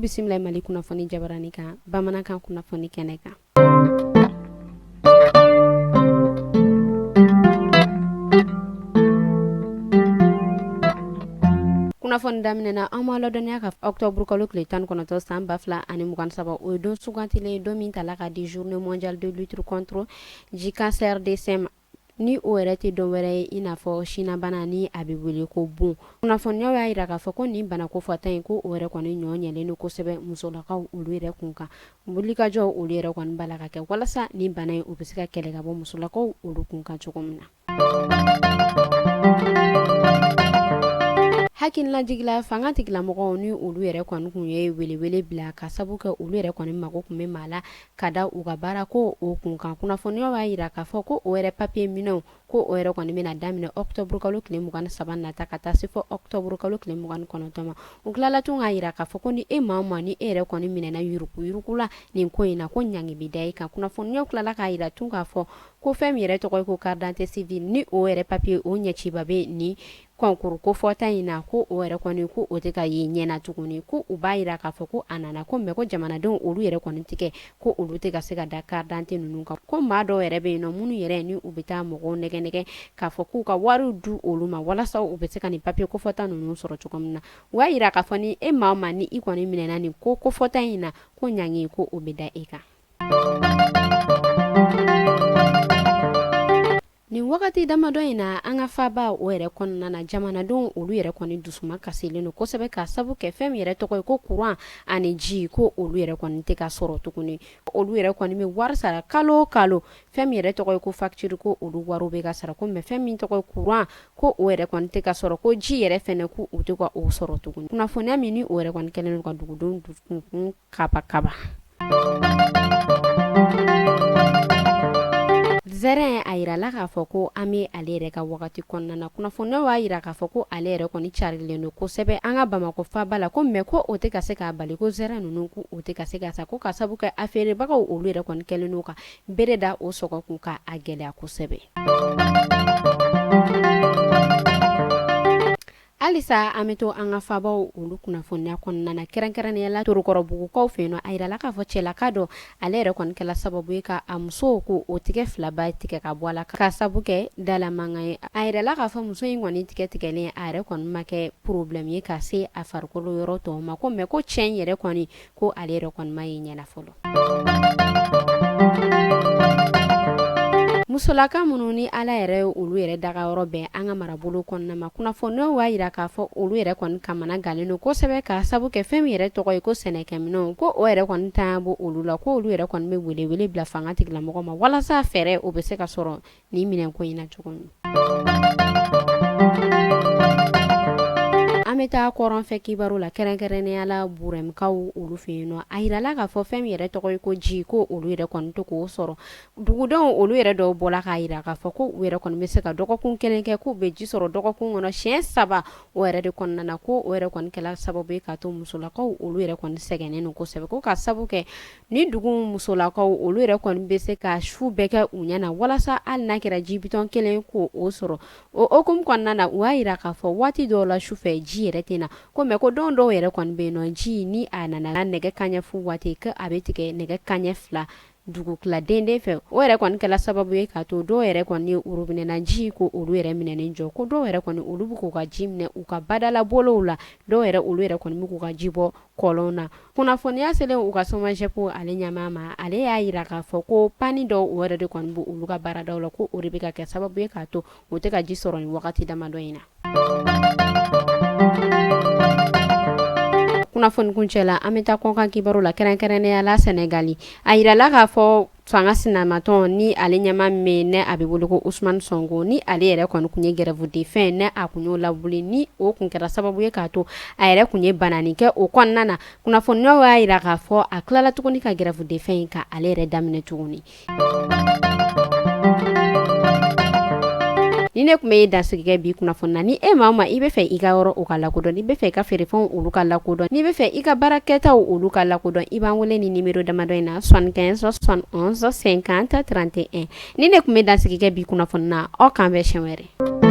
bisimila Mali kunnafoni jabarani kan bamanankan kunnafoni kɛnɛ kan. Kunnafoni daminɛna an ma ladɔniya ka octobre kalo tile 19 san 2027 o ye don sugantilen don min tala ka di journée mondiale de lutte contre du cancer des seins ni o yɛrɛ tɛ dɔn wɛrɛ ye i n'a fɔ sinabana ni a bɛ wele ko bon. Kunnafoniyaw y'a yira k'a fɔ ko nin bana kofɔta in ko o yɛrɛ kɔni ɲɔ ɲɛlen don kosɛbɛ musolakaw olu yɛrɛ kun kan. Wulikajɔ olu yɛrɛ kɔni b'a la ka kɛ walasa nin bana in o bɛ se ka kɛlɛ ka bɔ musolakaw olu kun kan cogo min na. Hakililajigila fanga tigilamɔgɔw ni olu yɛrɛ kɔni kun ye welewele bila ka sabu kɛ olu yɛrɛ kɔni mago kun bɛ maa la ka da u ka baara ko o kun kan. Kunnafoniyaw y'a yira k'a fɔ ko o yɛrɛ papier minɛw ko o yɛrɛ kɔni bɛna daminɛ octobre kalo tile 23 nata ka taa se fɔ octobre kalo tile 29 ma. U tilala tun k'a yira k'a fɔ ko ni e maa ma ni e yɛrɛ kɔni minɛna yuruku la nin ko in na ko ɲangi bɛ da i kan. Kunnafoniyaw tilala k'a yira tun k'a fɔ ko fɛn min yɛrɛ tɔgɔ ye ko carte d'identité civile ni o yɛrɛ papier o ɲɛciba bɛ ni concours ko fɔta in na ko o yɛrɛ kɔni ko o tɛ ka ye ɲɛna tuguni ko u b'a yira k'a fɔ ko a nana ko mɛ ko jamanadenw olu yɛrɛ kɔni tigɛ ko olu tɛ ka se ka da carte d'identité ninnu kan ko maa dɔw yɛrɛ bɛ yen nɔ minnu yɛrɛ ni u bɛ taa mɔgɔw nɛgɛ k'a fɔ k'u ka wariw du olu ma walasa u bɛ se ka nin papier ko fɔta ninnu sɔrɔ cogo min na. U y'a yira k'a fɔ ni e maa ma ni i kɔni minɛna nin ko fɔta in na ko ɲangi ko o bɛ da e kan. Nin wagati damadɔ in na an ka faba o yɛrɛ kɔnɔna na jamanadenw olu yɛrɛ kɔni dusuma kasilen don kosɛbɛ ka sabu kɛ fɛn min yɛrɛ tɔgɔ ye ko courant ani ji ko olu yɛrɛ kɔni tɛ ka sɔrɔ tuguni. Olu yɛrɛ kɔni bɛ wari sara kalo kalo fɛn min yɛrɛ tɔgɔ ye ko facture ko olu wariw bɛ ka sara ko mɛ fɛn min tɔgɔ ye courant ko o yɛrɛ kɔni tɛ ka sɔrɔ ko ji yɛrɛ fɛnɛ ko u tɛ ka o sɔrɔ tuguni. Kunnafoniya min ni o yɛrɛ kɔni kɛlen don ka dugudenw dusukun kaba. Zɛrɛn a yirala k'a fɔ ko an bɛ ale yɛrɛ ka wagati kɔnɔna na. Kunnafoniyaw y'a yira k'a fɔ ko ale yɛrɛ kɔni carilen don kosɛbɛ an ka Bamakɔ faba la ko mɛ ko o tɛ ka se k'a bali ko zɛrɛn ninnu ko o tɛ ka se ka sa ko ka sabu kɛ a feerebagaw olu yɛrɛ kɔni kɛlen don ka bere da o sɔgɔ kun ka a gɛlɛya kosɛbɛ. Halisa an bɛ to an ka fabaw olu kunnafoniya kɔnɔna na kɛrɛnkɛrɛnnenya Torokɔrɔbugukaw fɛ yen nɔ a yirala k'a fɔ cɛlaka dɔ ale yɛrɛ kɔni kɛla sababu ye ka a muso ko o tigɛ filaba tigɛ ka bɔ a la ka sabu kɛ dalamankan ye. A yirala k'a fɔ muso in kɔni tigɛlen a yɛrɛ kɔni ma kɛ problème ye ka se a farikolo yɔrɔ tɔw ma ko mɛ ko cɛ in yɛrɛ kɔni ko ale yɛrɛ kɔni ma ye ɲɛna fɔlɔ. Musolaka minnu ni ala yɛrɛ olu yɛrɛ daga yɔrɔ bɛɛ an ka marabolo kɔnɔna ma kunnafoniyaw b'a yira k'a fɔ olu yɛrɛ kɔni kamana galen don kosɛbɛ ka sabu kɛ fɛn min yɛrɛ tɔgɔ ye ko sɛnɛkɛminɛnw ko o yɛrɛ kɔni tan bɔ olu la ko olu yɛrɛ kɔni bɛ welewele bila fanga tigilamɔgɔ ma walasa fɛɛrɛ o bɛ se ka sɔrɔ nin minɛnko in na cogo min. An bɛ taa kɔrɔnfɛ kibaru la kɛrɛnkɛrɛnnenya la Burɛmkaw olu fɛ yen nɔ a yirala k'a fɔ fɛn min yɛrɛ tɔgɔ ye ko ji ko olu yɛrɛ kɔni tɛ k'o sɔrɔ. Dugudenw olu yɛrɛ dɔw bɔla k'a yira k'a fɔ ko u yɛrɛ kɔni bɛ se ka dɔgɔkun kelen kɛ k'u bɛ ji sɔrɔ dɔgɔkun kɔnɔ siɲɛ 3 o yɛrɛ de kɔnɔna na ko o yɛrɛ kɔni kɛla sababu ye k'a to musolakaw olu yɛrɛ kɔni sɛgɛnnen don kosɛbɛ ko ka sabu kɛ ni dugu musolakaw olu yɛrɛ kɔni bɛ se ka su bɛɛ kɛ u ɲɛna walasa hali n'a kɛra ji bitɔn kelen ko o sɔrɔ o hukumu kɔnɔna na u y'a yira k'a fɔ waati dɔw la sufɛ ji yɛrɛ tɛ na ko mɛ ko don dɔw yɛrɛ kɔni bɛ yen nɔ ji ni a nana nɛgɛ kaɲɛ fu waati ko a bɛ tigɛ nɛgɛ kaɲɛ 2 dugu tila denden fɛ o yɛrɛ kɔni kɛla sababu ye k'a to dɔw yɛrɛ kɔni ye robinet na ji ko olu yɛrɛ minɛnen jɔ ko dɔw yɛrɛ kɔni olu bɛ k'u ka ji minɛ u ka badalabolow la dɔw yɛrɛ olu yɛrɛ kɔni bɛ k'u ka ji bɔ kɔlɔn na. Kunnafoniya selen u ka SOMAGEP ale ɲɛmaa ma ale y'a yira k'a fɔ ko pani dɔw o yɛrɛ de kɔni b'u olu ka baaradaw la ko o de bɛ ka kɛ sababu ye k'a to u tɛ ka ji sɔrɔ nin wagati damadɔ in na. Kunnafoni kuncɛ la an bɛ taa kɔkan kibaru la kɛrɛnkɛrɛnnenya la Sɛnɛgali a yirala k'a fɔ fanga sinamatɔn ni ale ɲɛmaa min ne a bɛ wele ko Usmane Sonko ni ale yɛrɛ kɔni kun ye grève de faim ne a kun y'o lawuli ni o kun kɛra sababu ye k'a to a yɛrɛ kun ye banani kɛ o kɔnɔna na kunnafoniyaw y'a yira k'a fɔ a tilala tuguni ka grève de faim ka ale yɛrɛ daminɛ tuguni. Ni ne kun bɛ dansigi kɛ bi kunnafoni na ni e maa ma i bɛ fɛ i ka yɔrɔ o ka lakodɔn ni bɛ fɛ i ka feerefɛnw olu ka lakodɔn ni bɛ fɛ i ka baarakɛtaw olu ka lakodɔn i b'an wele ni numéro damadɔ in na 75 71 50 31 ni ne kun bɛ dansigi kɛ bi kunnafoni na aw k'an bɛn siɲɛ wɛrɛ.